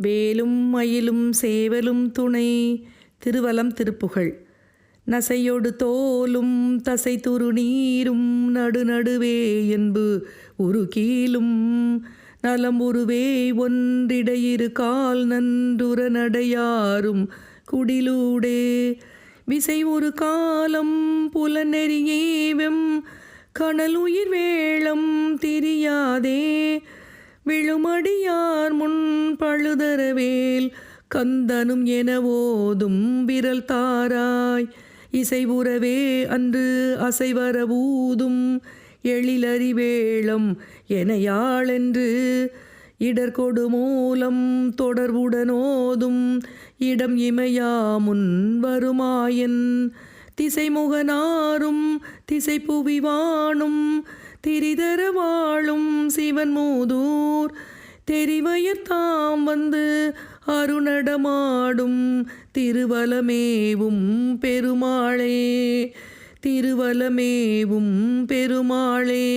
வேலும் மயிலும் சேவலும் துணை. திருவலம் திருப்புகழ். நசையொடு தோலும் தசை துரு நீரும் நடுநடுவே என்பு உரு கீழும் நலம் உருவே ஒன்றிடையிரு கால் நன்றுற நடையாரும் குடிலூடே விசை ஒரு காலம் புலநெறியேவெம் கனல் உயிர் வேளம் திரியாதே விழுமடியார் முன் பழுதரவேல் கந்தனும் என ஓதும் விரல் தாராய் இசைவுறவே அன்று அசைவர ஊதும் எழிலறிவேளம் என யாழென்று இடர்கொடு மூலம் தொடர்புடனோதும் இடம் இமையாமுன் வருமாயன் திசைமுகனாரும் திசை புவிவானும் திரிதர வாழும் சிவன் மூதூர் தெரிவயத்தாம் வந்து அருணடமாடும் திருவலமேவும் பெருமாளே திருவலமேவும் பெருமாளே.